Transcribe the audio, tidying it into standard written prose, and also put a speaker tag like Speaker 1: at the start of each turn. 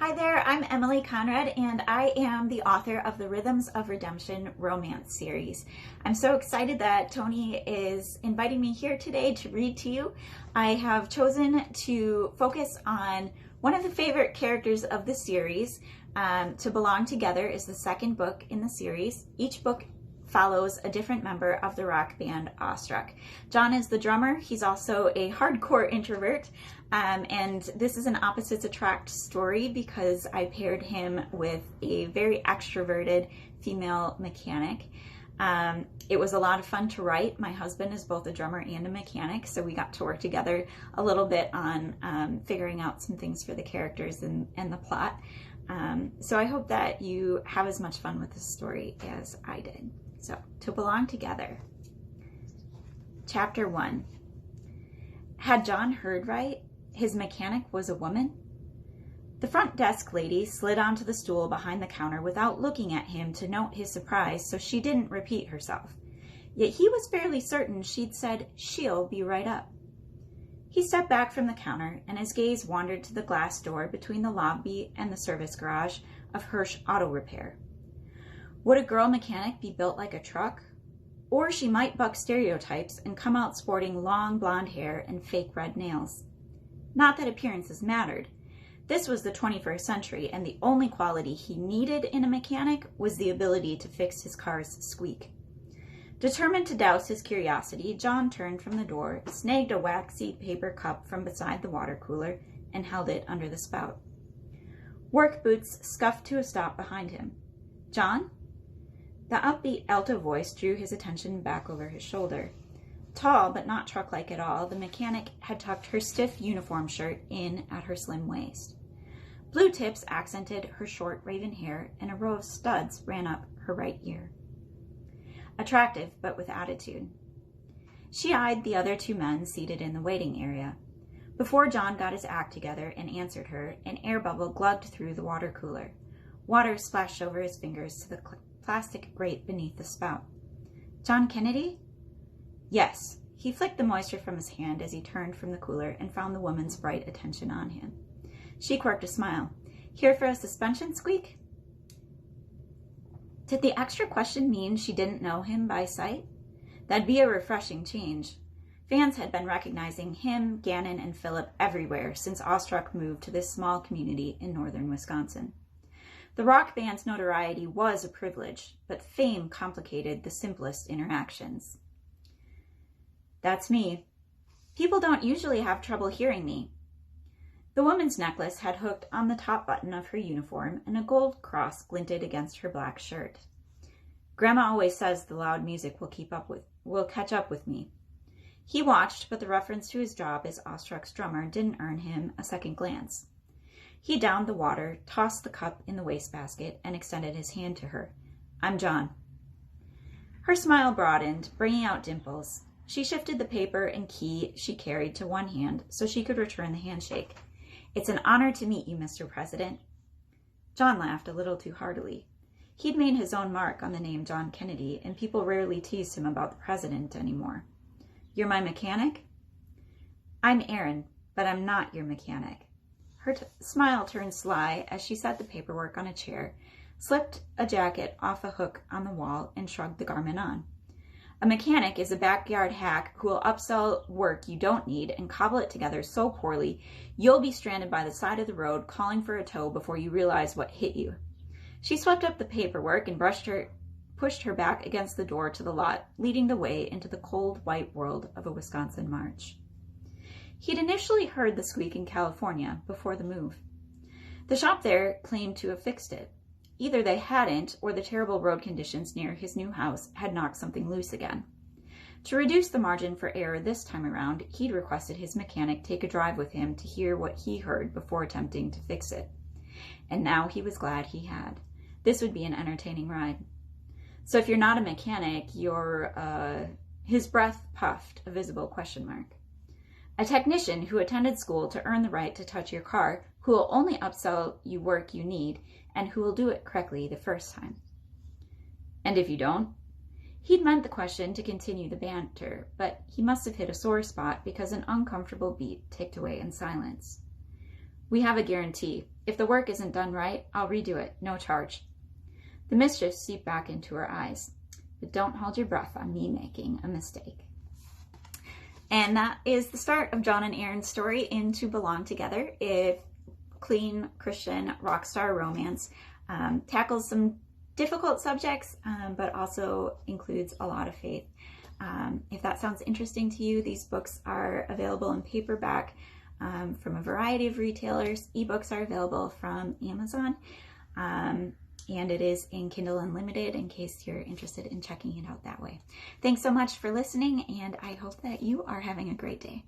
Speaker 1: Hi there, I'm Emily Conrad, and I am the author of the Rhythms of Redemption romance series. I'm so excited that Tony is inviting me here today to read to you. I have chosen to focus on one of the favorite characters of the series. To Belong Together is the second book in the series. Each book follows a different member of the rock band Awestruck. John is the drummer. He's also a hardcore introvert, and this is an opposites attract story because I paired him with a very extroverted female mechanic. It was a lot of fun to write. My husband is both a drummer and a mechanic, so we got to work together a little bit on figuring out some things for the characters and the plot. So I hope that you have as much fun with this story as I did. So, To Belong Together. Chapter 1. Had John heard right? His mechanic was a woman? The front desk lady slid onto the stool behind the counter without looking at him to note his surprise, so she didn't repeat herself. Yet he was fairly certain she'd said, "She'll be right up." He stepped back from the counter, and his gaze wandered to the glass door between the lobby and the service garage of Hirsch Auto Repair. Would a girl mechanic be built like a truck? Or she might buck stereotypes and come out sporting long blonde hair and fake red nails. Not that appearances mattered. This was the 21st century, and the only quality he needed in a mechanic was the ability to fix his car's squeak. Determined to douse his curiosity, John turned from the door, snagged a waxy paper cup from beside the water cooler, and held it under the spout. Work boots scuffed to a stop behind him. "John?" The upbeat alto voice drew his attention back over his shoulder. Tall, but not truck-like at all, the mechanic had tucked her stiff uniform shirt in at her slim waist. Blue tips accented her short raven hair, and a row of studs ran up her right ear. Attractive, but with attitude. She eyed the other two men seated in the waiting area. Before John got his act together and answered her, an air bubble glugged through the water cooler. Water splashed over his fingers to the plastic grate beneath the spout. "John Kennedy?" "Yes." He flicked the moisture from his hand as he turned from the cooler and found the woman's bright attention on him. She quirked a smile. "Here for a suspension squeak?" Did the extra question mean she didn't know him by sight? That'd be a refreshing change. Fans had been recognizing him, Gannon, and Philip everywhere since Awestruck moved to this small community in northern Wisconsin. The rock band's notoriety was a privilege, but fame complicated the simplest interactions. "That's me. People don't usually have trouble hearing me." The woman's necklace had hooked on the top button of her uniform, and a gold cross glinted against her black shirt. "Grandma always says the loud music will catch up with me." He watched, but the reference to his job as Awestruck's drummer didn't earn him a second glance. He downed the water, tossed the cup in the wastebasket, and extended his hand to her. "I'm John." Her smile broadened, bringing out dimples. She shifted the paper and key she carried to one hand so she could return the handshake. "It's an honor to meet you, Mr. President." John laughed a little too heartily. He'd made his own mark on the name John Kennedy, and people rarely teased him about the president anymore. "You're my mechanic?" "I'm Erin, but I'm not your mechanic." Her smile turned sly as she set the paperwork on a chair, slipped a jacket off a hook on the wall, and shrugged the garment on. "A mechanic is a backyard hack who will upsell work you don't need and cobble it together so poorly you'll be stranded by the side of the road calling for a tow before you realize what hit you." She swept up the paperwork and pushed her back against the door to the lot, leading the way into the cold, white world of a Wisconsin March. He'd initially heard the squeak in California before the move. The shop there claimed to have fixed it. Either they hadn't, or the terrible road conditions near his new house had knocked something loose again. To reduce the margin for error this time around, he'd requested his mechanic take a drive with him to hear what he heard before attempting to fix it. And now he was glad he had. This would be an entertaining ride. "So if you're not a mechanic, you're, his breath puffed, a visible question mark. "A technician who attended school to earn the right to touch your car, who will only upsell you work you need, and who will do it correctly the first time." "And if you don't?" He'd meant the question to continue the banter, but he must have hit a sore spot because an uncomfortable beat ticked away in silence. We have a guarantee. If the work isn't done right, I'll redo it, no charge. The mischief seeped back into her eyes. But don't hold your breath on me making a mistake. And that is the start of John and Erin's story in To Belong Together. A clean Christian rock star romance, tackles some difficult subjects, but also includes a lot of faith. If that sounds interesting to you, these books are available in paperback from a variety of retailers. Ebooks are available from Amazon, and it is in Kindle Unlimited in case you're interested in checking it out that way. Thanks so much for listening, and I hope that you are having a great day.